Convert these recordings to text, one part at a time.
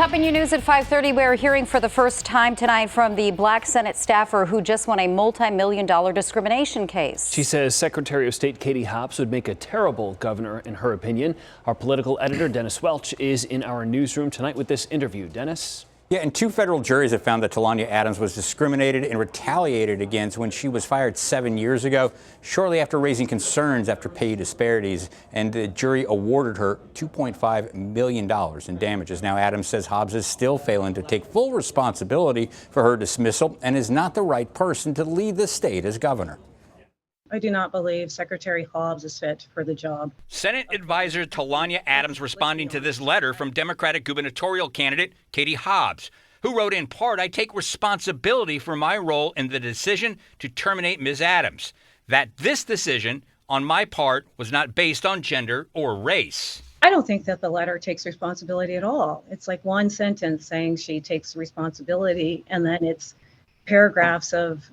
Topping your news at 5:30, we're hearing for the first time tonight from the Black Senate staffer who just won a multi-million-dollar discrimination case. She says Secretary of State Katie Hobbs would make a terrible governor, in her opinion. Our political editor, Dennis Welch, is in our newsroom tonight with this interview. Dennis? Yeah, and two federal juries have found that Talonya Adams was discriminated and retaliated against when she was fired 7 years ago, shortly after raising concerns after pay disparities. And the jury awarded her $2.5 million in damages. Now, Adams says Hobbs is still failing to take full responsibility for her dismissal and is not the right person to lead the state as governor. I do not believe Secretary Hobbs is fit for the job. Senate Advisor Talonya Adams responding to this letter from Democratic gubernatorial candidate Katie Hobbs, who wrote in part, "I take responsibility for my role in the decision to terminate Ms. Adams. That this decision on my part was not based on gender or race." I don't think that the letter takes responsibility at all. It's like one sentence saying she takes responsibility, and then it's paragraphs of,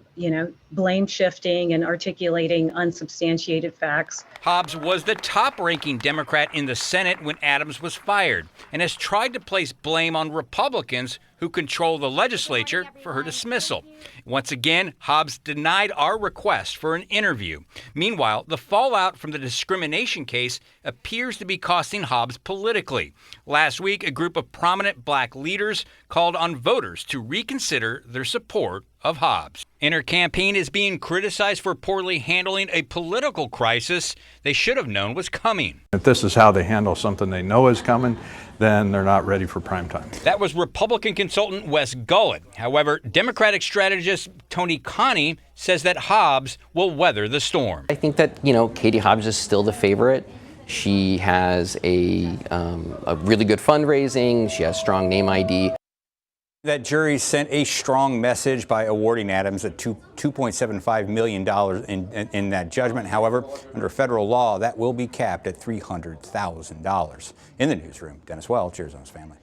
blame shifting and articulating unsubstantiated facts. Hobbs was the top-ranking Democrat in the Senate when Adams was fired and has tried to place blame on Republicans who control the legislature for her dismissal. Once again, Hobbs denied our request for an interview. Meanwhile, the fallout from the discrimination case appears to be costing Hobbs politically. Last week, a group of prominent black leaders called on voters to reconsider their support of Hobbs. And her campaign is being criticized for poorly handling a political crisis they should have known was coming. If this is how they handle something they know is coming, then they're not ready for prime time. That was Republican consultant Wes Gullett. However, Democratic strategist Tony Connie says that Hobbs will weather the storm. I think that, Katie Hobbs is still the favorite. She has a really good fundraising. She has strong name ID. That jury sent a strong message by awarding Adams a $2.75 million in that judgment. However, under federal law, that will be capped at $300,000. In the newsroom, Dennis Welch, Arizona's Family.